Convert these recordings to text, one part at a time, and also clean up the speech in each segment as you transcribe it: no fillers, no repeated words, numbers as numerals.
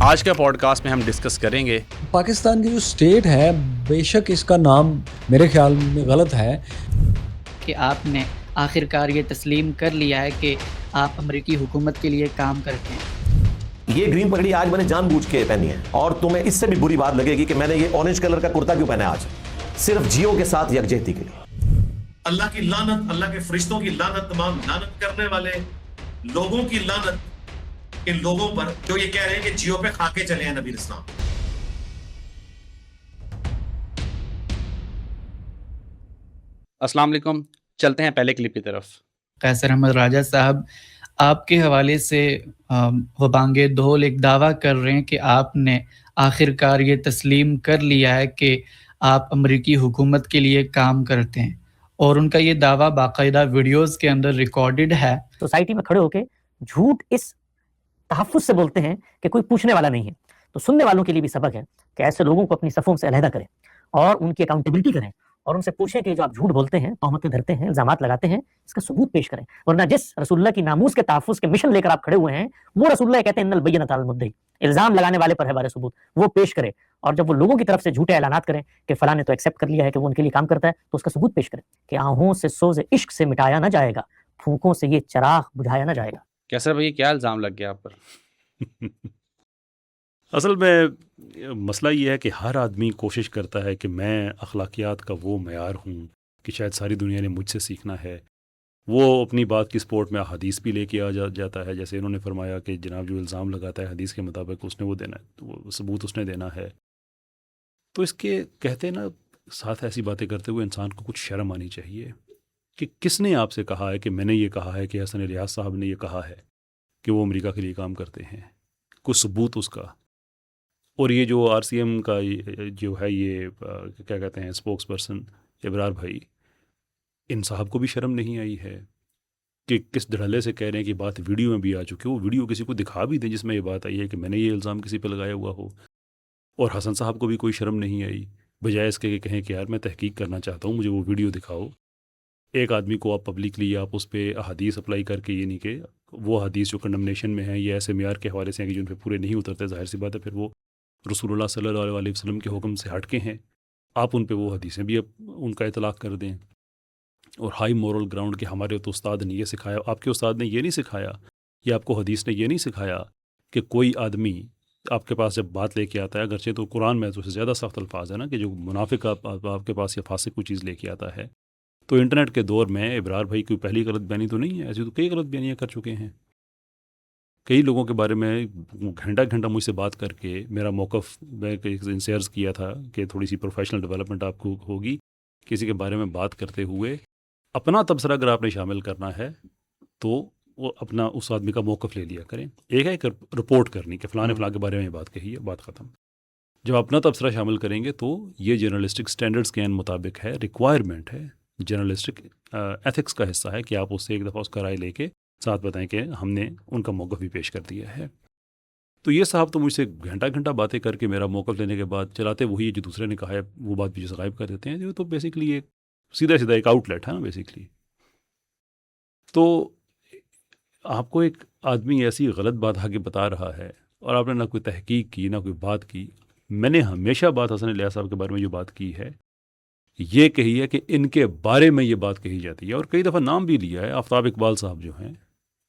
آج کا pod cost میں ہم ڈسکس کریں گے پاکستان کی جو اسٹیٹ ہے، بے شک اس کا نام میرے خیال میں غلط ہے کہ آپ نے آخر کار یہ تسلیم کر لیا ہے کہ آپ امریکی حکومت کے لیے کام کرتے ہیں۔ یہ گرین پگڑی آج میں نے جان بوجھ کے پہنی ہے، اور تمہیں اس سے بھی بری بات لگے گی کہ میں نے یہ اورنج کلر کا کرتا کیوں پہنا ہے آج، صرف جیو کے ساتھ یکجہتی کے لیے۔ اللہ کی لعنت، اللہ کے فرشتوں کی لعنت، تمام لعنت کرنے والے لوگوں کی لعنت ان لوگوں پر جو یہ کہہ رہے ہیں کہ جیو پہ کھا کے چلے ہیں نبی اسلام۔ السلام علیکم، چلتے ہیں پہلے کلپ کی طرف۔ قیصر احمد راجہ صاحب آپ کے حوالے سے وہ بانگے دھول ایک دعویٰ کر رہے ہیں کہ آپ نے آخر کار یہ تسلیم کر لیا ہے کہ آپ امریکی حکومت کے لیے کام کرتے ہیں، اور ان کا یہ دعویٰ باقاعدہ ویڈیوز کے اندر ریکارڈڈ ہے۔ سوسائٹی میں کھڑے ہو کے جھوٹ اس تحفظ سے بولتے ہیں کہ کوئی پوچھنے والا نہیں ہے، تو سننے والوں کے لیے بھی سبق ہے کہ ایسے لوگوں کو اپنی صفوں سے علیحدہ کریں اور ان کی اکاؤنٹیبلٹی کریں، اور ان سے پوچھیں کہ جو آپ جھوٹ بولتے ہیں، تہمتیں دھرتے ہیں، الزامات لگاتے ہیں، اس کا ثبوت پیش کریں، ورنہ جس رسول اللہ کی ناموس کے تحفظ کے مشن لے کر آپ کھڑے ہوئے ہیں، وہ رسول اللہ کہتے ہیں ان البینۃ علی المدعی، الزام لگانے والے پر ہے بارے ثبوت، وہ پیش کرے، اور جب وہ لوگوں کی طرف سے جھوٹے اعلانات کریں کہ فلاں نے تو ایکسیپٹ کر لیا ہے کہ وہ ان کے لیے کام کرتا ہے، تو اس کا ثبوت پیش کریں کہ آہوں سے سوز عشق سے مٹایا نہ جائے گا، پھونکوں سے یہ چراغ بجھایا نہ جائے گا۔ کیسر بھائی کیا الزام لگ گیا آپ پر؟ اصل میں مسئلہ یہ ہے کہ ہر آدمی کوشش کرتا ہے کہ میں اخلاقیات کا وہ معیار ہوں کہ شاید ساری دنیا نے مجھ سے سیکھنا ہے۔ وہ اپنی بات کی سپورٹ میں حدیث بھی لے کے جاتا ہے، جیسے انہوں نے فرمایا کہ جناب جو الزام لگاتا ہے حدیث کے مطابق اس نے وہ دینا ہے، تو وہ ثبوت اس نے دینا ہے۔ تو اس کے کہتے ہیں نا، ساتھ ایسی باتیں کرتے ہوئے انسان کو کچھ شرم آنی چاہیے کہ کس نے آپ سے کہا ہے کہ میں نے یہ کہا ہے کہ حسن ریاض صاحب نے یہ کہا ہے کہ وہ امریکہ کے لیے کام کرتے ہیں، کوئی ثبوت اس کا۔ اور یہ جو آر سی ایم کا جو ہے، یہ کیا کہتے ہیں اسپوکس پرسن ابرار بھائی، ان صاحب کو بھی شرم نہیں آئی ہے کہ کس دھڑلے سے کہہ رہے ہیں کہ بات ویڈیو میں بھی آ چکی ہے، وہ ویڈیو کسی کو دکھا بھی دیں جس میں یہ بات آئی ہے کہ میں نے یہ الزام کسی پہ لگایا ہوا ہو۔ اور حسن صاحب کو بھی کوئی شرم نہیں آئی، بجائے اس کے کہ کہیں کہ یار میں تحقیق کرنا چاہتا ہوں، مجھے وہ ویڈیو دکھاؤ۔ ایک آدمی کو آپ پبلکلی آپ اس پہ احادیث اپلائی کر کے، یہ نہیں کہ وہ حدیث جو کنڈمنیشن میں ہیں یا ایسے معیار کے حوالے سے ہیں کہ جن پہ پورے نہیں اترتے، ظاہر سی بات ہے پھر وہ رسول اللہ صلی اللہ علیہ وسلم کے حکم سے ہٹ کے ہیں، آپ ان پہ وہ حدیثیں بھی ان کا اطلاق کر دیں۔ اور ہائی مورل گراؤنڈ کے ہمارے تو استاد نے یہ سکھایا، آپ کے استاد نے یہ نہیں سکھایا، یا آپ کو حدیث نے یہ نہیں سکھایا کہ کوئی آدمی آپ کے پاس جب بات لے کے آتا ہے، اگرچہ تو قرآن میں تو سے زیادہ سخت الفاظ ہے نا، کہ جو منافق آپ کے پاس یا فاسق کوئی چیز لے کے آتا ہے، تو انٹرنیٹ کے دور میں ابرار بھائی کوئی پہلی غلط بیانی تو نہیں ہے، ایسی تو کئی غلط بیانیاں کر چکے ہیں۔ کئی لوگوں کے بارے میں گھنٹہ گھنٹہ مجھ سے بات کر کے میرا موقف میں ان سے عرض کیا تھا کہ تھوڑی سی پروفیشنل ڈیولپمنٹ آپ کو ہوگی، کسی کے بارے میں بات کرتے ہوئے اپنا تبصرہ اگر آپ نے شامل کرنا ہے تو وہ اپنا اس آدمی کا موقف لے لیا کریں۔ ایک ہے کہ رپورٹ کرنی کہ فلاں فلاں کے بارے میں یہ بات کہی ہے، بات ختم۔ جب اپنا تبصرہ شامل کریں گے تو یہ جرنلسٹک سٹینڈرڈز کے مطابق ہے، ریکوائرمنٹ ہے، جرنلسٹک ایتھکس کا حصہ ہے کہ آپ اس سے ایک دفعہ اس کا رائے لے کے ساتھ بتائیں کہ ہم نے ان کا موقف بھی پیش کر دیا ہے۔ تو یہ صاحب تو مجھ سے گھنٹہ گھنٹہ باتیں کر کے میرا موقف لینے کے بعد چلاتے وہی ہے جو دوسرے نے کہا ہے، وہ بات بھی غائب کر دیتے ہیں، جو تو بیسکلی ایک سیدھا ایک آؤٹ لیٹ ہے نا بیسکلی۔ تو آپ کو ایک آدمی ایسی غلط بات آگے بتا رہا ہے اور آپ نے نہ کوئی تحقیق کی، نہ کوئی بات کی۔ میں نے ہمیشہ بات حسن علیہ صاحب کے بارے میں جو بات کی ہے، یہ کہی ہے کہ ان کے بارے میں یہ بات کہی جاتی ہے، اور کئی دفعہ نام بھی لیا ہے۔ آفتاب اقبال صاحب جو ہیں،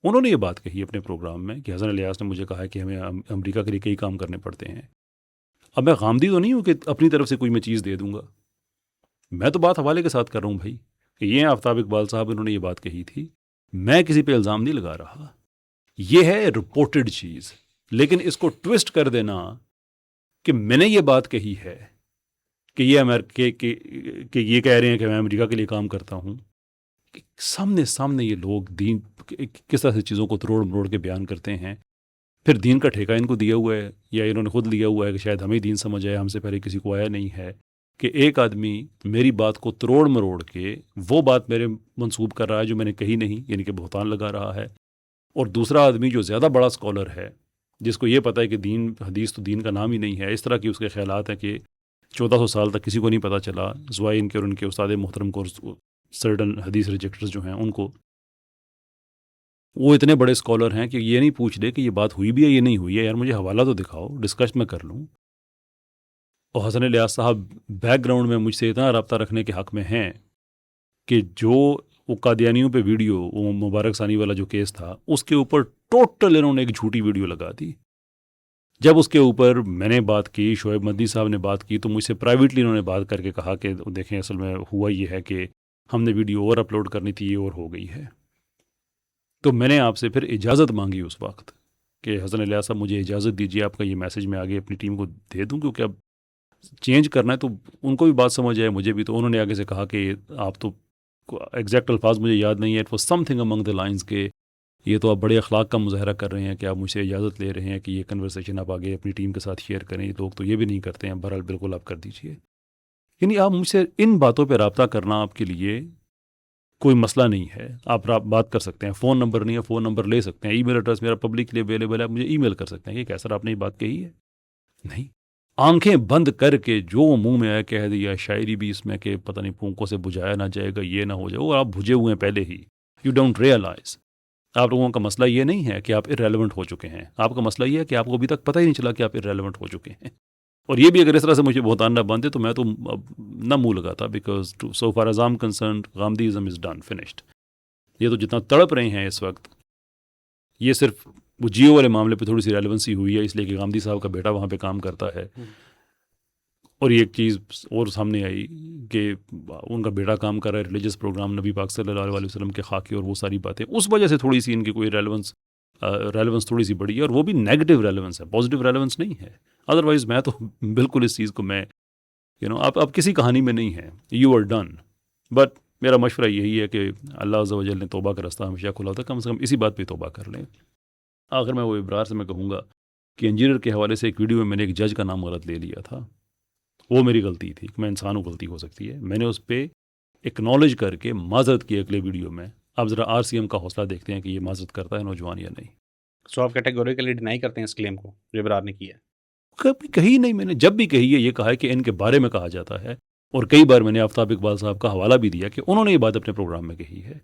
انہوں نے یہ بات کہی اپنے پروگرام میں کہ حسن الیاس نے مجھے کہا ہے کہ ہمیں امریکہ کے لیے کئی کام کرنے پڑتے ہیں۔ اب میں غامدی تو نہیں ہوں کہ اپنی طرف سے کوئی میں چیز دے دوں گا، میں تو بات حوالے کے ساتھ کر رہا ہوں بھائی کہ یہ آفتاب اقبال صاحب انہوں نے یہ بات کہی تھی، میں کسی پہ الزام نہیں لگا رہا، یہ ہے رپورٹڈ چیز۔ لیکن اس کو ٹوسٹ کر دینا کہ میں نے یہ بات کہی ہے کہ یہ یہ کہہ رہے ہیں کہ میں امریکہ کے لیے کام کرتا ہوں، سامنے یہ لوگ دین کس طرح سے چیزوں کو تروڑ مروڑ کے بیان کرتے ہیں۔ پھر دین کا ٹھیکہ ان کو دیا ہوا ہے یا انہوں نے خود لیا ہوا ہے کہ شاید ہمیں دین سمجھ آئے، ہم سے پہلے کسی کو آیا نہیں ہے، کہ ایک آدمی میری بات کو تروڑ مروڑ کے وہ بات میرے منسوب کر رہا ہے جو میں نے کہی نہیں، یعنی کہ بہتان لگا رہا ہے۔ اور دوسرا آدمی جو زیادہ بڑا اسکالر ہے، جس کو یہ پتہ ہے کہ دین حدیث تو دین کا نام ہی نہیں ہے، اس طرح کی اس کے خیالات ہیں کہ 1400 سال تک کسی کو نہیں پتہ چلا، سوائے ان کے اور ان کے استاد محترم کو، سرٹن حدیث ریجیکٹرز جو ہیں ان کو۔ وہ اتنے بڑے اسکالر ہیں کہ یہ نہیں پوچھ رہے کہ یہ بات ہوئی بھی ہے یہ نہیں ہوئی ہے، یار مجھے حوالہ تو دکھاؤ، ڈسکس میں کر لوں۔ اور حسن الیاس صاحب بیک گراؤنڈ میں مجھ سے اتنا رابطہ رکھنے کے حق میں ہیں کہ جو وہ قادیانیوں پہ ویڈیو، وہ مبارک ثانی والا جو کیس تھا، اس کے اوپر ٹوٹل انہوں نے ایک جھوٹی ویڈیو لگا دی۔ جب اس کے اوپر میں نے بات کی، شعیب مدنی صاحب نے بات کی، تو مجھ سے پرائیویٹلی انہوں نے بات کر کے کہا کہ دیکھیں اصل میں ہوا یہ ہے کہ ہم نے ویڈیو اور اپلوڈ کرنی تھی، یہ اور ہو گئی ہے۔ تو میں نے آپ سے پھر اجازت مانگی اس وقت کہ حسن الیاس صاحب مجھے اجازت دیجیے، آپ کا یہ میسج میں آگے اپنی ٹیم کو دے دوں، کیونکہ اب چینج کرنا ہے تو ان کو بھی بات سمجھ آئے، مجھے بھی۔ تو انہوں نے آگے سے کہا کہ آپ تو ایگزیکٹ الفاظ مجھے یاد نہیں ہے، it was some thing among the lines کہ یہ تو آپ بڑے اخلاق کا مظاہرہ کر رہے ہیں کہ آپ مجھ سے اجازت لے رہے ہیں کہ یہ کنورسیشن آپ آگے اپنی ٹیم کے ساتھ شیئر کریں، یہ لوگ تو یہ بھی نہیں کرتے ہیں، بہرحال بالکل آپ کر دیجیے۔ یعنی آپ مجھ سے ان باتوں پہ رابطہ کرنا آپ کے لیے کوئی مسئلہ نہیں ہے، آپ بات کر سکتے ہیں، فون نمبر نہیں ہے، فون نمبر لے سکتے ہیں، ای میل ایڈریس میرا پبلکلی اویلیبل ہے، آپ مجھے ای میل کر سکتے ہیں کہ کیسا آپ نے یہ بات کہی ہے۔ نہیں، آنکھیں بند کر کے جو منہ میں آیا کہہ دیا، شاعری بھی اس میں کہ پتہ نہیں پھونکوں سے بجھایا نہ جائے گا، یہ نہ ہو جائے، وہ آپ بجھے ہوئے ہیں پہلے ہی۔ یو ڈونٹ ریئلائز، آپ لوگوں کا مسئلہ یہ نہیں ہے کہ آپ irrelevant ہو چکے ہیں، آپ کا مسئلہ یہ ہے کہ آپ کو ابھی تک پتہ ہی نہیں چلا کہ آپ irrelevant ہو چکے ہیں۔ اور یہ بھی اگر اس طرح سے مجھے بہتان نہ باندھے تو میں تو نہ منہ لگاتا، because so far as I am concerned Ghamidism is done, finished. یہ تو جتنا تڑپ رہے ہیں اس وقت، یہ صرف وہ جیو والے معاملے پہ تھوڑی سی ریلیونسی ہوئی ہے، اس لیے کہ غامدی صاحب کا بیٹا وہاں پہ کام کرتا ہے، اور یہ ایک چیز اور سامنے آئی کہ ان کا بیٹا کام کر رہا ہے ریلیجس پروگرام، نبی پاک صلی اللہ علیہ وسلم کے خاکے اور وہ ساری باتیں، اس وجہ سے تھوڑی سی ان کی کوئی ریلیونس تھوڑی سی بڑی ہے، اور وہ بھی نیگیٹو ریلیونس ہے، پازیٹیو ریلیونس نہیں ہے۔ ادروائز میں تو بالکل اس چیز کو میں آپ کسی کہانی میں نہیں ہیں، یو آر ڈن۔ بٹ میرا مشورہ یہی ہے کہ اللہ عز و جل نے توبہ کا رستہ ہمیشہ کھلا ہوتا ہے، کم سے کم اسی بات پہ توبہ کر لیں۔ آخر میں وہ ابرار سے میں کہوں گا کہ انجینئر کے حوالے سے ایک ویڈیو میں نے ایک جج کا نام غلط لے لیا تھا، وہ میری غلطی تھی، میں انسان ہوں، غلطی ہو سکتی ہے، میں نے اس پہ اکنالج کر کے معذرت کی اگلے ویڈیو میں۔ آپ ذرا RCM کا حوصلہ دیکھتے ہیں کہ یہ معذرت کرتا ہے نوجوان یا نہیں۔ سو آپ کیٹیگوریکلی ڈینائی کرتے ہیں اس کلیم کو جو ابرار نے کیا ہے؟ کبھی کہی نہیں میں نے، جب بھی کہی ہے یہ کہا ہے کہ ان کے بارے میں کہا جاتا ہے، اور کئی بار میں نے آفتاب اقبال صاحب کا حوالہ بھی دیا کہ انہوں نے یہ بات اپنے پروگرام میں کہی ہے۔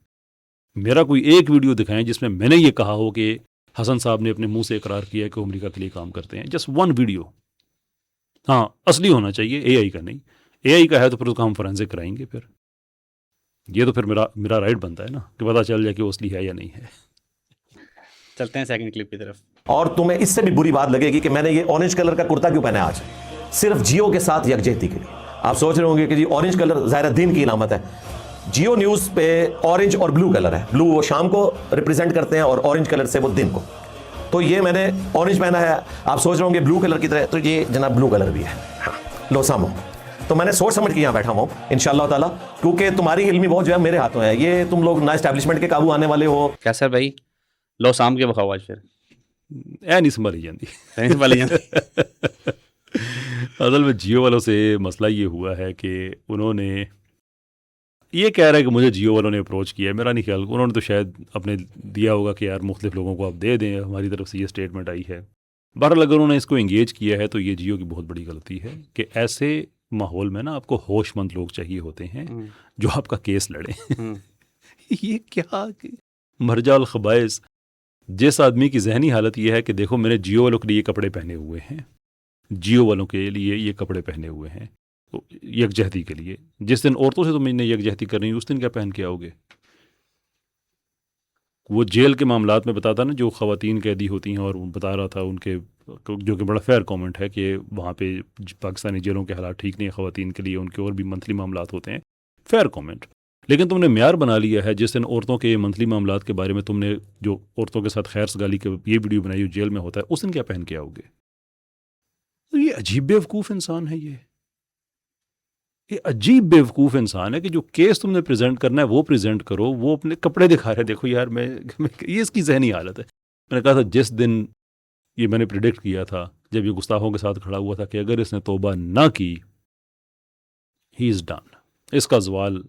میرا کوئی ایک ویڈیو دکھائیں جس میں میں نے یہ کہا ہو کہ حسن صاحب نے اپنے منہ سے اقرار کیا ہے کہ وہ امریکہ کے لیے کام کرتے ہیں، جسٹ ون ویڈیو۔ ہاں اصلی ہونا چاہیے، AI کا نہیں۔ AI کا ہے تو پھر اس کو ہم فورینسک کرائیں گے، پھر یہ تو پھر میرا رائٹ بنتا ہے نا کہ پتہ چل جائے کہ وہ اصلی ہے یا نہیں ہے۔ چلتے ہیں سیکنڈ کلپ کی طرف۔ اور تمہیں اس سے بھی بری بات لگے گی کہ میں نے یہ اورنج کلر کا کرتا کیوں پہنا ہے آج، صرف جیو کے ساتھ یکجہتی کے لیے۔ آپ سوچ رہے ہوں گے کہ جی اورنج کلر ظاہر دین کی علامت ہے، جیو نیوز پہ اورنج اور بلو کلر ہے، بلو وہ شام کو ریپرزینٹ کرتے ہیں اور اورنج کلر سے وہ دن کو۔ تو یہ میں نے اورنج پہنا ہے، آپ سوچ رہے ہوں گے بلو کلر کی طرح، تو یہ جناب بلو کلر بھی ہے، لو سامو۔ تو میں نے سوچ سمجھ کے یہاں بیٹھا ہوں انشاءاللہ تعالیٰ، کیونکہ تمہاری علمی بہت جو ہے میرے ہاتھوں ہے، یہ تم لوگ نہ اسٹیبلشمنٹ کے قابو آنے والے ہو۔ کیا سر بھائی لو سام کے بخاؤ آج پھر نہیں سنبھالی جاندی اصل اصل میں جیو والوں سے مسئلہ یہ ہوا ہے کہ انہوں نے یہ کہہ رہا ہے کہ مجھے جیو والوں نے اپروچ کیا ہے، میرا نہیں خیال، انہوں نے تو شاید اپنے دیا ہوگا کہ یار مختلف لوگوں کو آپ دے دیں، ہماری طرف سے یہ اسٹیٹمنٹ آئی ہے۔ بہرحال اگر انہوں نے اس کو انگیج کیا ہے تو یہ جیو کی بہت بڑی غلطی ہے کہ ایسے ماحول میں نا آپ کو ہوش مند لوگ چاہیے ہوتے ہیں جو آپ کا کیس لڑیں۔ یہ کیا مرجع الخبائث، جس آدمی کی ذہنی حالت یہ ہے کہ دیکھو میں نے جیو والوں کے لیے یہ کپڑے پہنے ہوئے ہیں، جیو والوں کے لیے یہ کپڑے پہنے ہوئے ہیں یکجہتی کے لیے، جس دن عورتوں سے تم نے یکجہتی کرنی اس دن کیا پہن کے آؤ گے؟ وہ جیل کے معاملات میں بتاتا نا، جو خواتین قیدی ہوتی ہیں، اور بتا رہا تھا ان کے، جو کہ بڑا فیئر کامنٹ ہے کہ وہاں پہ پاکستانی جیلوں کے حالات ٹھیک نہیں ہیں خواتین کے لیے، ان کے اور بھی منتھلی معاملات ہوتے ہیں، فیئر کامنٹ۔ لیکن تم نے معیار بنا لیا ہے، جس دن عورتوں کے منتھلی معاملات کے بارے میں تم نے جو عورتوں کے ساتھ خیر سگالی کے یہ ویڈیو بنائی جو جیل میں ہوتا ہے، اس دن کیا پہن کے آؤ گے؟ تو یہ عجیب بیوقوف انسان ہے، یہ عجیب بیوقوف انسان ہے کہ جو کیس تم نے پریزنٹ کرنا ہے وہ پریزنٹ کرو، وہ اپنے کپڑے دکھا رہے، دیکھو یار یہ اس کی ذہنی حالت ہے۔ میں نے کہا تھا جس دن یہ میں نے پریڈکٹ کیا تھا، جب یہ گستاخوں کے ساتھ کھڑا ہوا تھا، کہ اگر اس نے توبہ نہ کی ہی از ڈن، اس کا زوال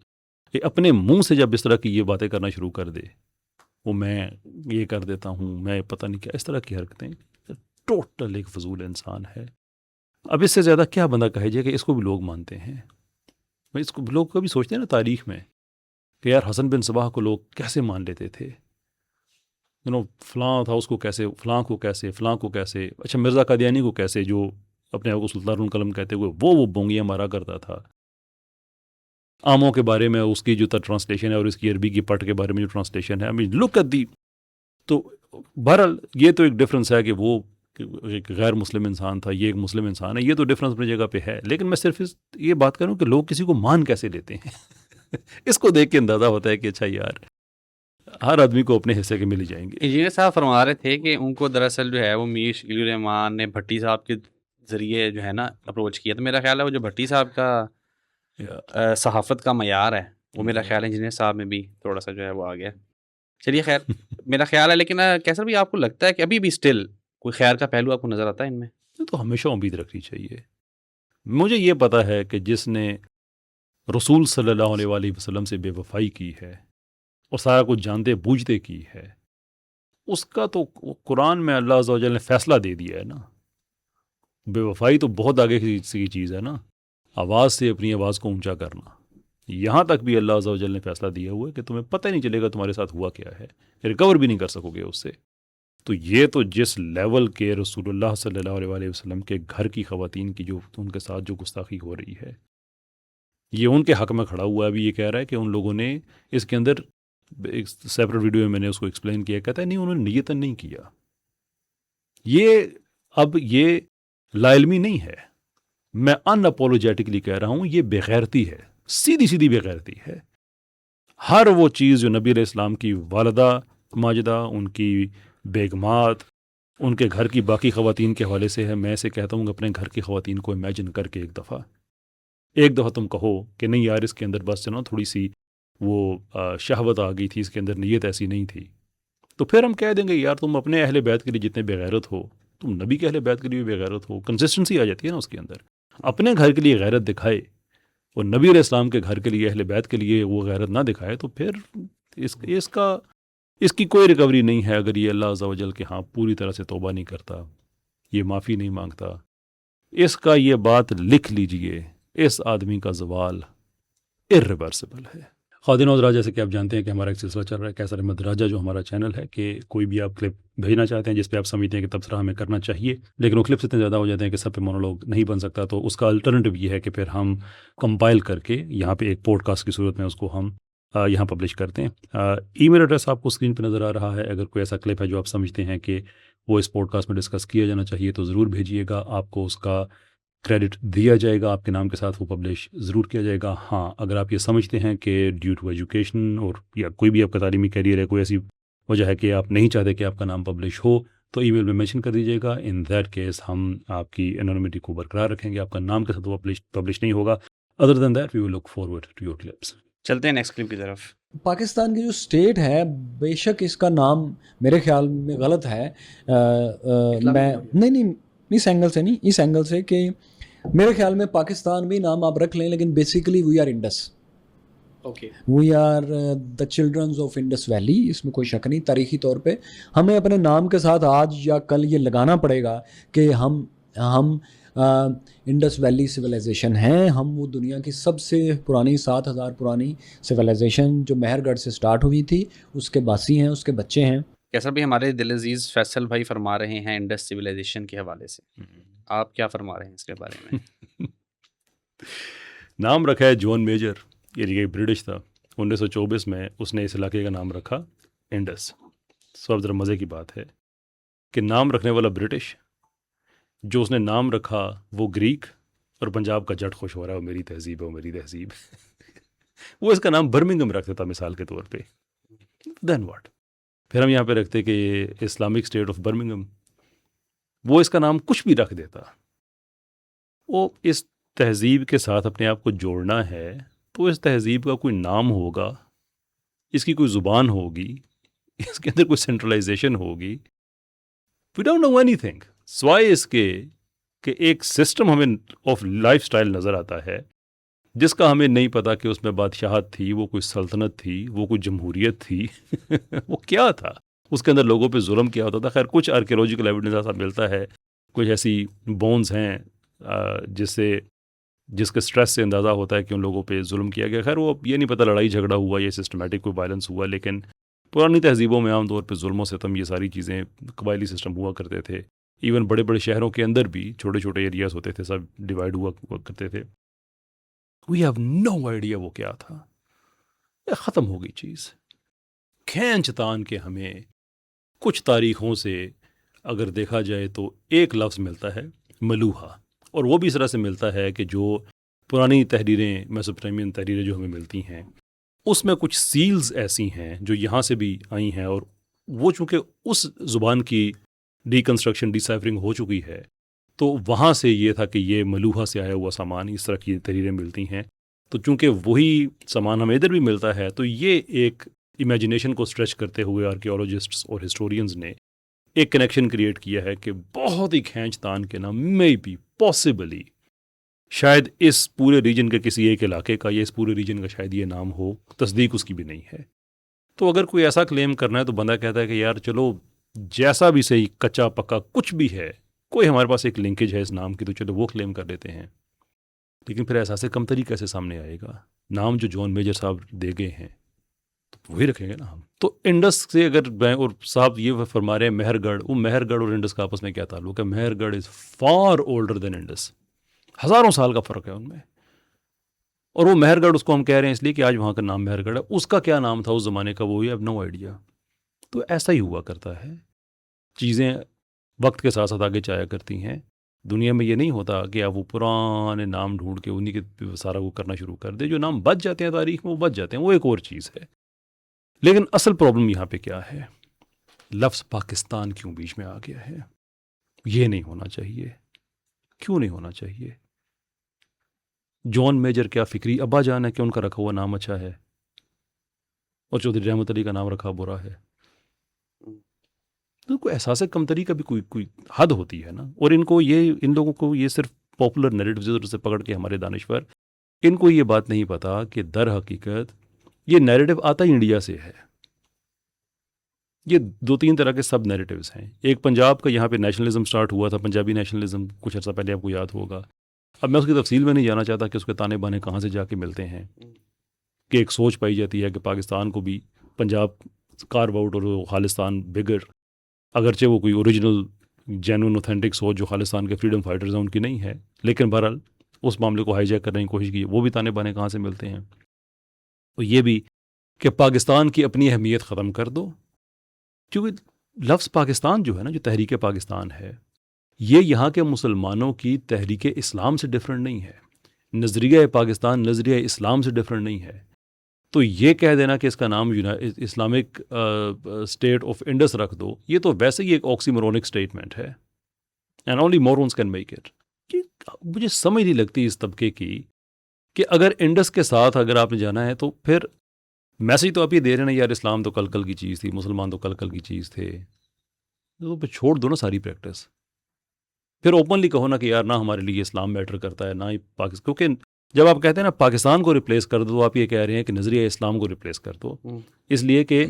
اپنے منہ سے جب اس طرح کی یہ باتیں کرنا شروع کر دے، وہ میں یہ کر دیتا ہوں، میں پتہ نہیں کیا، اس طرح کی حرکتیں، ٹوٹل ایک فضول انسان ہے۔ اب اس سے زیادہ کیا بندہ کہے جائے کہ اس کو بھی لوگ مانتے ہیں؟ اس کو لوگ کبھی سوچتے ہیں نا تاریخ میں کہ یار حسن بن صباح کو لوگ کیسے مان لیتے تھے، فلاں تھا اس کو کیسے، فلاں کو کیسے، فلاں کو کیسے، اچھا مرزا قادیانی کو کیسے، جو اپنے آپ کو سلطان القلم کہتے ہوئے وہ بونگیاں مارا کرتا تھا. آموں کے بارے میں اس کی جو ٹرانسلیشن ہے اور اس کی عربی کی پٹ کے بارے میں جو ٹرانسلیشن ہے، لک ایٹ دی. تو بہرحال یہ تو ایک ڈفرینس ہے کہ وہ ایک غیر مسلم انسان تھا، یہ ایک مسلم انسان ہے، یہ تو ڈفرینس اپنی جگہ پہ ہے. لیکن میں صرف یہ بات کروں کہ لوگ کسی کو مان کیسے لیتے ہیں اس کو دیکھ کے اندازہ ہوتا ہے کہ اچھا یار ہر آدمی کو اپنے حصے کے مل ہی جائیں گے. انجینئر صاحب فرما رہے تھے کہ ان کو دراصل جو ہے وہ میر شکیل الرحمان نے بھٹی صاحب کے ذریعے جو ہے نا اپروچ کیا. تو میرا خیال ہے وہ جو بھٹی صاحب کا صحافت کا معیار ہے وہ میرا خیال ہے انجینئر صاحب میں بھی تھوڑا سا جو ہے وہ آ گیا. چلیے خیر میرا خیال ہے. لیکن کیسر بھی آپ کو لگتا ہے کہ ابھی بھی اسٹل کوئی خیر کا پہلو آپ کو نظر آتا ہے ان میں؟ تو ہمیشہ امید رکھنی چاہیے. مجھے یہ پتا ہے کہ جس نے رسول صلی اللہ علیہ وآلہ وسلم سے بے وفائی کی ہے اور سارا کچھ جانتے بوجھتے کی ہے، اس کا تو قرآن میں اللہ عز و جل نے فیصلہ دے دیا ہے نا. بے وفائی تو بہت آگے کی چیز ہے نا، آواز سے اپنی آواز کو اونچا کرنا. یہاں تک بھی اللہ عز و جل نے فیصلہ دیا ہوا ہے کہ تمہیں پتہ نہیں چلے گا تمہارے ساتھ ہوا کیا ہے، ریکور بھی نہیں کر سکو گے اس سے. تو یہ تو جس لیول کے رسول اللہ صلی اللہ علیہ وآلہ وسلم کے گھر کی خواتین کی جو ان کے ساتھ جو گستاخی ہو رہی ہے، یہ ان کے حق میں کھڑا ہوا ہے. ابھی یہ کہہ رہا ہے کہ ان لوگوں نے اس کے اندر ایک سیپریٹ ویڈیو میں میں نے اس کو ایکسپلین کیا، کہتا ہے نہیں انہوں نے نیتاً نہیں کیا. یہ لا علمی نہیں ہے، میں ان اپولوجیٹکلی کہہ رہا ہوں، یہ بے غیرتی ہے، سیدھی بے غیرتی ہے. ہر وہ چیز جو نبی علیہ السلام کی والدہ ماجدہ، ان کی بیگمات، ان کے گھر کی باقی خواتین کے حوالے سے ہے، میں اسے کہتا ہوں کہ اپنے گھر کی خواتین کو امیجن کر کے ایک دفعہ تم کہو کہ نہیں یار اس کے اندر بس تھوڑی سی وہ شہوت آ گئی تھی، اس کے اندر نیت ایسی نہیں تھی. تو پھر ہم کہہ دیں گے یار تم اپنے اہل بیت کے لیے جتنے بے غیرت ہو، تم نبی کے اہل بیت کے لیے بھی بے غیرت ہو. کنسسٹنسی آ جاتی ہے نا اس کے اندر. اپنے گھر کے لیے غیرت دکھائے اور نبی علیہ السلام کے گھر کے لیے، اہل بیت کے لیے وہ غیرت نہ دکھائے، تو پھر اس کی کوئی ریکوری نہیں ہے. اگر یہ اللہ عز و جل کے ہاں پوری طرح سے توبہ نہیں کرتا، یہ معافی نہیں مانگتا، اس کا یہ بات لکھ لیجئے، اس آدمی کا زوال irreversible ہے. خواتین اور راجہ سے کہ آپ جانتے ہیں کہ ہمارا ایک سلسلہ چل رہا ہے کیسر احمد راجہ، جو ہمارا چینل ہے، کہ کوئی بھی آپ کلپ بھیجنا چاہتے ہیں جس پہ آپ سمجھتے ہیں کہ تبصرہ ہمیں کرنا چاہیے، لیکن وہ کلپس اتنے زیادہ ہو جاتے ہیں کہ سب پہ مونولوگ نہیں بن سکتا. تو اس کا الٹرنیٹیو یہ ہے کہ پھر ہم کمپائل کر کے یہاں پہ ایک پوڈ کاسٹ کی صورت میں اس کو ہم یہاں پبلش کرتے ہیں. ای میل ایڈریس آپ کو اسکرین پہ نظر آ رہا ہے. اگر کوئی ایسا کلپ ہے جو آپ سمجھتے ہیں کہ وہ اس پوڈ کاسٹ میں ڈسکس کیا جانا چاہیے تو ضرور بھیجیے گا. آپ کو اس کا کریڈٹ دیا جائے گا، آپ کے نام کے ساتھ وہ پبلش ضرور کیا جائے گا. ہاں اگر آپ یہ سمجھتے ہیں کہ ڈیو ٹو ایجوکیشن اور یا کوئی بھی آپ کا تعلیمی کیریئر ہے، کوئی ایسی وجہ ہے کہ آپ نہیں چاہتے کہ آپ کا نام پبلش ہو، تو ای میل میں مینشن کر دیجیے گا. ان دیٹ کیس ہم آپ کی انونیمٹی کو برقرار رکھیں گے، آپ کا نام کے ساتھ وہ پبلش نہیں ہوگا. Other than that we will look forward to your clips. چلتے ہیں نیکسٹ کلپ کی طرف. پاکستان کی جو اسٹیٹ ہے، بے شک اس کا نام میرے خیال میں غلط ہے. میں نہیں اس اینگل سے نہیں، اس اینگل سے کہ میرے خیال میں پاکستان بھی نام آپ رکھ لیں، لیکن basically we are Indus. We are the childrens of Indus valley. اس میں کوئی شک نہیں. تاریخی طور پہ ہمیں اپنے نام کے ساتھ آج یا کل یہ لگانا پڑے گا کہ ہم انڈس ویلی سویلائزیشن ہیں. ہم وہ دنیا کی سب سے پرانی 7000 پرانی سویلائزیشن جو مہر گڑھ سے سٹارٹ ہوئی تھی، اس کے باسی ہیں، اس کے بچے ہیں. کیسا بھی ہمارے دل عزیز فیصل بھائی فرما رہے ہیں انڈس سویلائزیشن کے حوالے سے، آپ کیا فرما رہے ہیں اس کے بارے میں؟ نام رکھا ہے جون میجر، یہ برٹش تھا. 1924 میں اس نے اس علاقے کا نام رکھا انڈس. سب ذرا مزے کی بات ہے کہ نام رکھنے والا برٹش، جو اس نے نام رکھا وہ گریک، اور پنجاب کا جٹ خوش ہو رہا ہے وہ میری تہذیب ہے، وہ میری تہذیب. وہ اس کا نام برمنگم رکھتا تھا مثال کے طور پہ. دین واٹ؟ پھر ہم یہاں پہ رکھتے کہ اسلامک اسٹیٹ آف برمنگم. وہ اس کا نام کچھ بھی رکھ دیتا. وہ اس تہذیب کے ساتھ اپنے آپ کو جوڑنا ہے تو اس تہذیب کا کوئی نام ہوگا، اس کی کوئی زبان ہوگی، اس کے اندر کوئی سینٹرلائزیشن ہوگی. We don't know anything سوائے اس کے کہ ایک سسٹم ہمیں آف لائف سٹائل نظر آتا ہے جس کا ہمیں نہیں پتا کہ اس میں بادشاہت تھی، وہ کوئی سلطنت تھی، وہ کوئی جمہوریت تھی. وہ کیا تھا؟ اس کے اندر لوگوں پہ ظلم کیا ہوتا تھا. خیر کچھ آرکیولوجیکل ایویڈنس ایسا ملتا ہے، کچھ ایسی بونز ہیں جس کے سٹریس سے اندازہ ہوتا ہے کہ ان لوگوں پہ ظلم کیا گیا. خیر وہ یہ نہیں پتہ لڑائی جھگڑا ہوا یا سسٹمیٹک کوئی وائلنس ہوا، لیکن پرانی تہذیبوں میں عام طور پہ ظلم و ستم یہ ساری چیزیں قبائلی سسٹم ہوا کرتے تھے. ایون بڑے بڑے شہروں کے اندر بھی چھوٹے چھوٹے ایریاز ہوتے تھے, سب ڈیوائڈ ہوا کرتے تھے. وی ہیو نو آئیڈیا وہ کیا تھا. یہ ختم ہو گئی چیز. کھینچ تان کے ہمیں کچھ تاریخوں سے اگر دیکھا جائے تو ایک لفظ ملتا ہے ملوحہ, اور وہ بھی اس طرح سے ملتا ہے کہ جو پرانی تحریریں میسوپوٹیمین تحریریں جو ہمیں ملتی ہیں اس میں کچھ سیلز ایسی ہیں جو یہاں سے بھی آئی ہیں, اور وہ چونکہ اس زبان کی ڈی کنسٹرکشن ڈی سائفرنگ ہو چکی ہے تو وہاں سے یہ تھا کہ یہ ملوحہ سے آیا ہوا سامان, اس طرح کی تحریریں ملتی ہیں. تو چونکہ وہی سامان ہمیں ادھر بھی ملتا ہے تو یہ ایک امیجنیشن کو اسٹریچ کرتے ہوئے آرکیولوجسٹس اور ہسٹورینز نے ایک کنیکشن کریٹ کیا ہے کہ بہت ہی کھینچ تان کے نام مے بی پاسبلی شاید اس پورے ریجن کے کسی ایک علاقے کا یا اس پورے ریجن کا شاید یہ نام ہو. تصدیق اس کی بھی نہیں ہے. تو اگر کوئی ایسا کلیم کرنا ہے تو بندہ کہتا ہے کہ یار چلو جیسا بھی صحیح, کچا پکا کچھ بھی ہے, کوئی ہمارے پاس ایک لنکیج ہے اس نام کی, تو چلو وہ کلیم کر دیتے ہیں. لیکن پھر احساس کمتری کیسے سامنے آئے گا؟ نام جو جان میجر صاحب دے گئے ہیں تو وہی رکھیں گے نا ہم. تو انڈس سے اگر میں, اور صاحب یہ فرما رہے ہیں مہر گڑھ, وہ مہر گڑھ اور انڈس کا آپس میں کیا تعلق ہے؟ مہر گڑھ is for older than Indus. ہزاروں سال کا فرق ہے ان میں. اور وہ مہر گڑھ اس کو ہم کہہ رہے ہیں اس لیے کہ آج وہاں کا نام مہر گڑھ ہے. اس کا کیا نام تھا اس زمانے کا وہ اب نو آئیڈیا. تو ایسا ہی ہوا کرتا ہے. چیزیں وقت کے ساتھ ساتھ آگے چایا کرتی ہیں. دنیا میں یہ نہیں ہوتا کہ آپ وہ پرانے نام ڈھونڈ کے انہی کے سارا وہ کرنا شروع کر دے. جو نام بچ جاتے ہیں تاریخ میں وہ بچ جاتے ہیں, وہ ایک اور چیز ہے. لیکن اصل پرابلم یہاں پہ کیا ہے؟ لفظ پاکستان کیوں بیچ میں آ گیا ہے؟ یہ نہیں ہونا چاہیے. کیوں نہیں ہونا چاہیے؟ جان میجر کیا فکری ابا جان ہے کہ ان کا رکھا ہوا نام اچھا ہے اور چودھری رحمت علی کا نام رکھا برا ہے؟ تو کوئی احساس کمتری کا بھی کوئی حد ہوتی ہے نا. اور ان لوگوں کو یہ صرف پاپولر نیریٹیو سے پکڑ کے ہمارے دانشور, ان کو یہ بات نہیں پتا کہ در حقیقت یہ نیریٹیو آتا ہی انڈیا سے ہے. یہ 2-3 طرح کے سب نیریٹیوز ہیں. ایک پنجاب کا یہاں پہ نیشنلزم سٹارٹ ہوا تھا, پنجابی نیشنلزم, کچھ عرصہ پہلے آپ کو یاد ہوگا. اب میں اس کی تفصیل میں نہیں جانا چاہتا کہ اس کے تانے بانے کہاں سے جا کے ملتے ہیں, کہ ایک سوچ پائی جاتی ہے کہ پاکستان کو بھی پنجاب کارو آؤٹ اور خالستان بگر, اگرچہ وہ کوئی اوریجنل جینون اوتھینٹک سوچ جو خالستان کے فریڈم فائٹرز ہیں ان کی نہیں ہے, لیکن بہرحال اس معاملے کو ہائی جیک کرنے کی کوشش کی. وہ بھی تانے بانے کہاں سے ملتے ہیں؟ اور یہ بھی کہ پاکستان کی اپنی اہمیت ختم کر دو. کیونکہ لفظ پاکستان جو ہے نا, جو تحریک پاکستان ہے, یہ یہاں کے مسلمانوں کی تحریک اسلام سے ڈفرینٹ نہیں ہے. نظریہ پاکستان نظریہ اسلام سے ڈفرینٹ نہیں ہے. تو یہ کہہ دینا کہ اس کا نام اسلامک اسٹیٹ آف انڈس رکھ دو, یہ تو ویسے ہی ایک آکسیمورونک اسٹیٹمنٹ ہے. And only morons can make it. مجھے سمجھ نہیں لگتی اس طبقے کی کہ اگر انڈس کے ساتھ اگر آپ نے جانا ہے تو پھر میسج تو آپ یہ دے رہے ہیں یار اسلام تو کل کی چیز تھی, مسلمان تو کل کی چیز تھے. تو پھر چھوڑ دو نا ساری پریکٹس. پھر اوپنلی کہو نا کہ یار نہ ہمارے لیے اسلام میٹر کرتا ہے نہ ہی پاکستان. کیونکہ جب آپ کہتے ہیں نا پاکستان کو ریپلیس کر دو, آپ یہ کہہ رہے ہیں کہ نظریہ اسلام کو ریپلیس کر دو. اس لیے کہ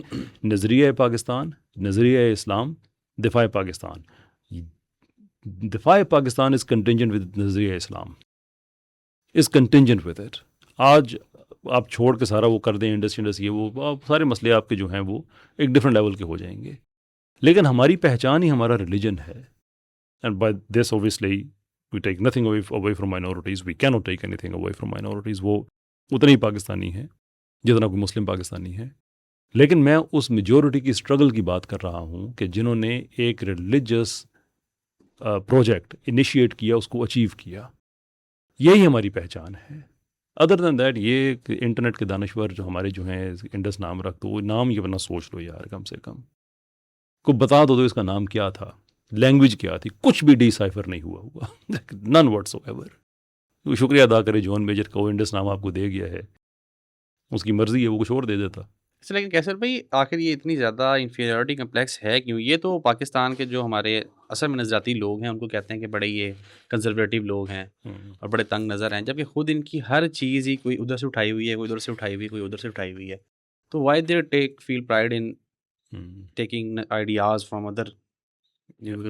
نظریہ پاکستان, نظریہ اسلام, دفاع پاکستان. دفاع پاکستان از کنٹینجنٹ ود نظریہ اسلام, از کنٹینجنٹ ود اٹ. آج آپ چھوڑ کے سارا وہ کر دیں انڈس یہ وہ سارے مسئلے آپ کے جو ہیں وہ ایک ڈفرینٹ لیول کے ہو جائیں گے. لیکن ہماری پہچان ہی ہمارا ریلیجن ہے. And by this obviously we take nothing away from minorities. We cannot take anything away from minorities. وہ اتنے ہی پاکستانی ہیں جتنا کوئی مسلم پاکستانی ہے. لیکن میں اس میجورٹی کی اسٹرگل کی بات کر رہا ہوں کہ جنہوں نے ایک ریلیجس پروجیکٹ انیشیٹ کیا, اس کو اچیو کیا. یہی ہماری پہچان ہے. ادر دین دیٹ یہ انٹرنیٹ کے دانشور جو ہمارے جو ہیں انڈس نام رکھ دو, نام یہ ورنہ سوچ لو یار, کم سے کم کو بتا دو اس کا نام کیا تھا, لینگویج کیا تھی. کچھ بھی ڈی سائفر نہیں ہوا نن واٹس ایور. شکریہ ادا کرے جان میجر کا, وہ انڈس نام آپ کو دے گیا ہے, اس کی مرضی ہے, وہ کچھ اور دے دیتا. لیکن کیسر بھائی آخر یہ اتنی زیادہ انفیریورٹی کمپلیکس ہے کیوں؟ یہ تو پاکستان کے جو ہمارے اصل میں نظریاتی لوگ ہیں ان کو کہتے ہیں کہ بڑے یہ کنزرویٹو لوگ ہیں اور بڑے تنگ نظر ہیں, جبکہ خود ان کی ہر چیز ہی کوئی ادھر سے اٹھائی ہوئی ہے, کوئی ادھر سے اٹھائی ہوئی ہے, کوئی ادھر سے اٹھائی ہوئی ہے. تو why they feel pride in taking ideas from other,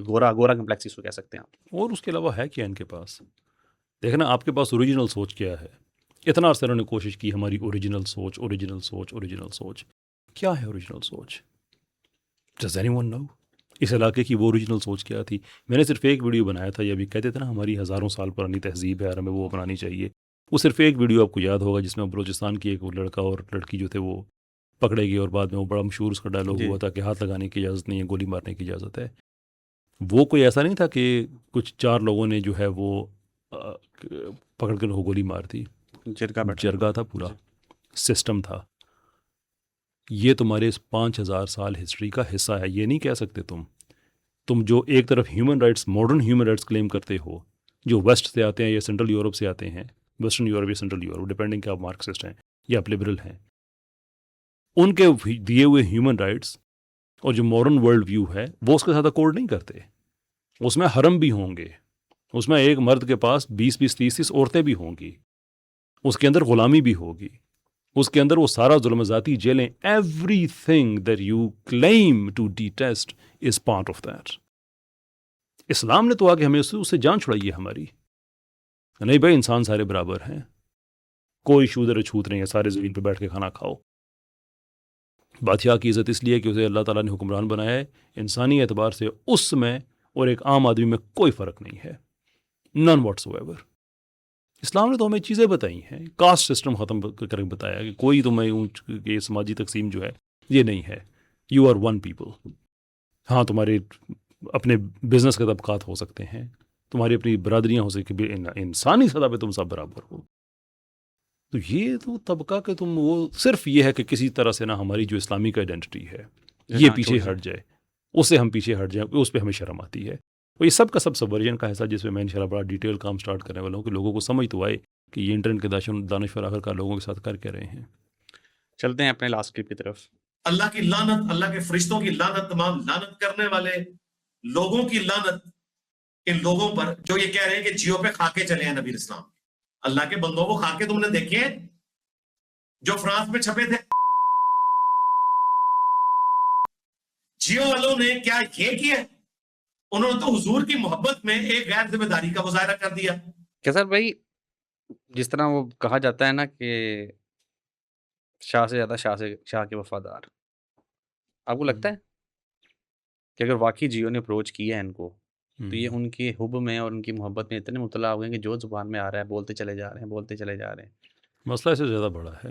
گورا کمپلیکس اس کو کہہ سکتے ہیں آپ. اور اس کے علاوہ ہے کیا ان کے پاس؟ دیکھنا آپ کے پاس اوریجنل سوچ کیا ہے. اتنا عرصہ انہوں نے کوشش کی ہماری اوریجنل سوچ. کیا ہے اوریجنل سوچ؟ Does anyone know؟ اس علاقے کی وہ اوریجنل سوچ کیا تھی؟ میں نے صرف ایک ویڈیو بنایا تھا، یہ ابھی کہتے تھے نا ہماری ہزاروں سال پرانی تہذیب ہے اور ہمیں وہ اپنانی چاہیے. وہ صرف ایک ویڈیو آپ کو یاد ہوگا جس میں بلوچستان کی ایک لڑکا اور لڑکی جو تھے وہ پکڑے گئے اور بعد میں وہ بڑا مشہور اس کا ڈائلاگ ہوا تھا کہ ہاتھ لگانے کی اجازت نہیں ہے، گولی مارنے کی اجازت ہے. وہ کوئی ایسا نہیں تھا کہ کچھ 4 لوگوں نے جو ہے وہ پکڑ کر وہ گولی مار دی. جرگا تھا، پورا سسٹم تھا. یہ تمہارے اس 5000 سال ہسٹری کا حصہ ہے. یہ نہیں کہہ سکتے تم جو ایک طرف human rights, modern human rights claim کرتے ہو، جو ویسٹ سے آتے ہیں یا سینٹرل یورپ سے آتے ہیں، ویسٹرن یورپ یا سینٹرل یورپ ڈپینڈنگ کہ آپ مارکسسٹ ہیں یا آپ لبرل ہیں، ان کے دیے ہوئے ہیومن رائٹس اور جو ماڈرن ورلڈ ویو ہے وہ اس کے ساتھ اکورڈ نہیں کرتے. اس میں حرم بھی ہوں گے، اس میں ایک مرد کے پاس 20 30 عورتیں بھی ہوں گی، اس کے اندر غلامی بھی ہوگی، اس کے اندر وہ سارا ظلم ذاتی جیلیں، everything that you claim to detest is part of that. اسلام نے تو آگے ہمیں اس سے جان چھڑائی ہے ہماری. نہیں بھائی، انسان سارے برابر ہیں، کوئی شودر چھوت نہیں ہے، سارے زمین پہ بیٹھ کے کھانا کھاؤ. بادشاہ کی عزت اس لیے کہ اسے اللہ تعالیٰ نے حکمران بنایا ہے. انسانی اعتبار سے اس میں اور ایک عام آدمی میں کوئی فرق نہیں ہے، نن واٹس ایور. اسلام نے تو ہمیں چیزیں بتائی ہیں، کاسٹ سسٹم ختم کر کے بتایا کہ کوئی تمہیں یہ سماجی تقسیم جو ہے یہ نہیں ہے. You are one people. ہاں، تمہارے اپنے بزنس کے طبقات ہو سکتے ہیں، تمہاری اپنی برادریاں ہو سکتی ہیں، انسانی سطح پہ تم سب برابر ہو. تو یہ تو طبقہ کہ تم وہ صرف یہ ہے کہ کسی طرح سے نا ہماری جو اسلامک آئیڈینٹی ہے یہ پیچھے ہٹ جائے، اس سے ہم پیچھے ہٹ جائیں، اس پہ ہمیں شرم آتی ہے. اور یہ سب کا سب ورژن کا حصہ جس میں میں انشاءاللہ بڑا ڈیٹیل کام سٹارٹ کرنے والا ہوں کہ لوگوں کو سمجھ تو آئے کہ یہ انٹرنیٹ کے دانشور آخر کار لوگوں کے ساتھ کر کے رہے ہیں. چلتے ہیں اپنے لاسٹ کلپ کی طرف. اللہ کی لعنت، اللہ کے فرشتوں کی لعنت، تمام لعنت کرنے والے لوگوں کی لعنت ان لوگوں پر جو یہ کہہ رہے ہیں کہ جیو پہ خاکے چلے ہیں نبی اسلام. اللہ کے بندوں کو خاکے تم نے دیکھے ہیں جو فرانس میں چھپے تھے؟ جیو والوں نے کیا یہ کیا؟ انہوں نے تو حضور کی محبت میں ایک غیر ذمہ داری کا مظاہرہ کر دیا. کیسر بھائی، جس طرح وہ کہا جاتا ہے نا کہ شاہ سے زیادہ شاہ کے وفادار، آپ کو لگتا ہے کہ اگر واقعی جیو نے اپروچ کیا ہے ان کو تو یہ ان کی حب میں اور ان کی محبت میں اتنے مطلع ہو گئے کہ جو زبان میں آ رہا ہے بولتے چلے جا رہے ہیں، بولتے چلے جا رہے ہیں؟ مسئلہ اس سے زیادہ بڑا ہے.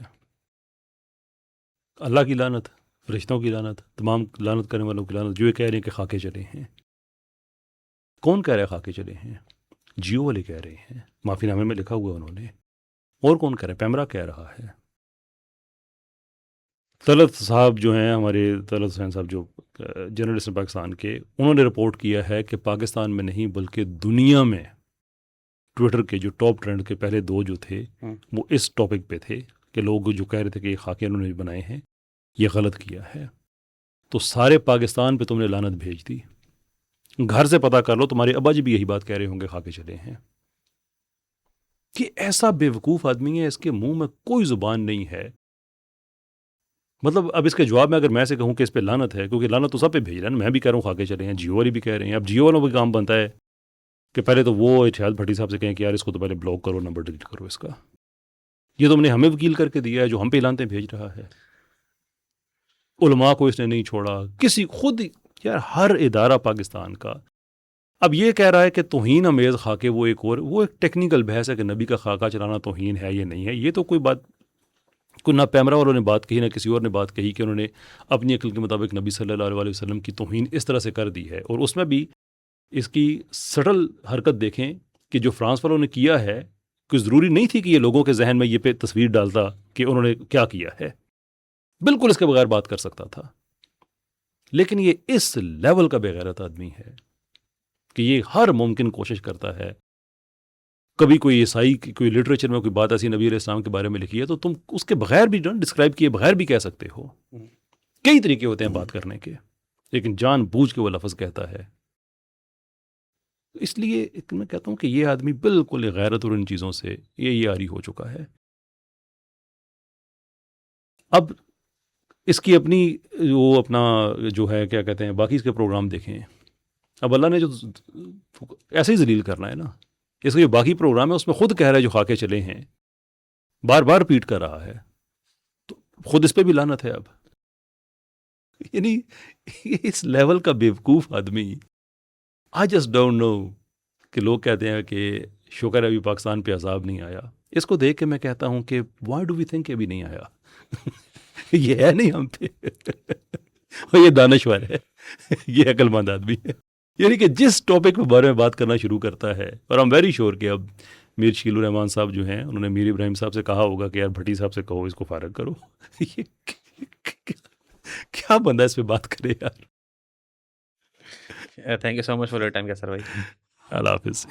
اللہ کی لعنت، فرشتوں کی لعنت، تمام لعنت کرنے والوں کی لعنت، جو یہ کہہ رہے ہیں کہ خاکے چلے ہیں. کون کہہ رہا ہے خاکے چلے ہیں؟ جیو والے کہہ رہے ہیں، معافی نامے میں لکھا ہوا انہوں نے. اور کون کہہ رہا ہے؟ پیمرا کہہ رہا ہے. طلعت صاحب جو ہیں، ہمارے طلعت حسین صاحب جو جرنلسٹ ہیں پاکستان کے، انہوں نے رپورٹ کیا ہے کہ پاکستان میں نہیں بلکہ دنیا میں ٹویٹر کے جو ٹاپ ٹرینڈ کے پہلے 2 جو تھے وہ اس ٹاپک پہ تھے کہ لوگ جو کہہ رہے تھے کہ یہ خاکے انہوں نے بنائے ہیں، یہ غلط کیا ہے. تو سارے پاکستان پہ تم نے لعنت بھیج دی. گھر سے پتہ کر لو، تمہارے ابا جی بھی یہی بات کہہ رہے ہوں گے خاکے چلے ہیں. کہ ایسا بے وقوف آدمی ہے، اس کے منہ میں کوئی زبان نہیں ہے. مطلب اب اس کے جواب میں اگر میں سے کہوں کہ اس پہ لعنت ہے، کیونکہ لعنت تو سب پہ بھیج رہے ہیں، میں بھی کہہ رہا ہوں خاکے چلے ہیں، جیو والی بھی کہہ رہے ہیں. اب جیو والوں کا کام بنتا ہے کہ پہلے تو وہ ارشاد بھٹی صاحب سے کہیں کہ یار اس کو تو پہلے بلاک کرو، نمبر ڈیلیٹ کرو اس کا. یہ تم نے ہمیں وکیل کر کے دیا ہے جو ہم پہ لانتیں بھیج رہا ہے. علماء کو اس نے نہیں چھوڑا، کسی خود یار ہر ادارہ پاکستان کا. اب یہ کہہ رہا ہے کہ توہین امیز خاکے وہ ایک ٹیکنیکل بحث ہے کہ نبی کا خاکہ چلانا توہین ہے یا نہیں ہے. یہ تو کوئی بات، کوئی نہ پیمرا والوں نے بات کہی نہ کسی اور نے بات کہی کہ انہوں نے اپنی عقل کے مطابق نبی صلی اللہ علیہ وسلم کی توہین اس طرح سے کر دی ہے. اور اس میں بھی اس کی سٹل حرکت دیکھیں کہ جو فرانس والوں نے کیا ہے، کوئی ضروری نہیں تھی کہ یہ لوگوں کے ذہن میں یہ پہ تصویر ڈالتا کہ انہوں نے کیا کیا ہے. بالکل اس کے بغیر بات کر سکتا تھا. لیکن یہ اس لیول کا بے غیرت آدمی ہے کہ یہ ہر ممکن کوشش کرتا ہے. کبھی کوئی عیسائی کوئی لٹریچر میں کوئی بات ایسی نبی علیہ السلام کے بارے میں لکھی ہے تو تم اس کے بغیر بھی ڈسکرائب کیے بغیر بھی کہہ سکتے ہو. کئی طریقے ہوتے ہیں بات کرنے کے، لیکن جان بوجھ کے وہ لفظ کہتا ہے. اس لیے میں کہتا ہوں کہ یہ آدمی بالکل غیرت اور ان چیزوں سے یہ عاری ہو چکا ہے. اب اس کی اپنی وہ اپنا جو ہے کیا کہتے ہیں باقی اس کے پروگرام دیکھیں. اب اللہ نے جو ایسے ہی ذلیل کرنا ہے نا، اس کا جو باقی پروگرام ہے اس میں خود کہہ رہا ہے جو خاکے چلے ہیں، بار بار ریپیٹ کر رہا ہے، تو خود اس پہ بھی لعنت ہے. اب یعنی اس لیول کا بیوقوف آدمی. آئی جسٹ ڈونٹ نو کہ لوگ کہتے ہیں کہ شکر ہے ابھی پاکستان پہ عذاب نہیں آیا. اس کو دیکھ کے میں کہتا ہوں کہ وائی ڈو وی تھنک کہ ابھی نہیں آیا. یہ ہے نہیں ہم پہ. اور یہ دانشور ہے, یہ عقل مند آدمی ہے. یعنی کہ جس ٹاپک کے بارے میں بات کرنا شروع کرتا ہے, اور I'm very sure کہ اب میر شکیل الرحمان صاحب جو ہیں انہوں نے میر ابراہیم صاحب سے کہا ہوگا کہ یار بھٹی صاحب سے کہو اس کو فارغ کرو. یہ کیا بندہ اس پہ بات کرے یار. Thank you so much for your time کیسر بھائی. اللہ حافظ.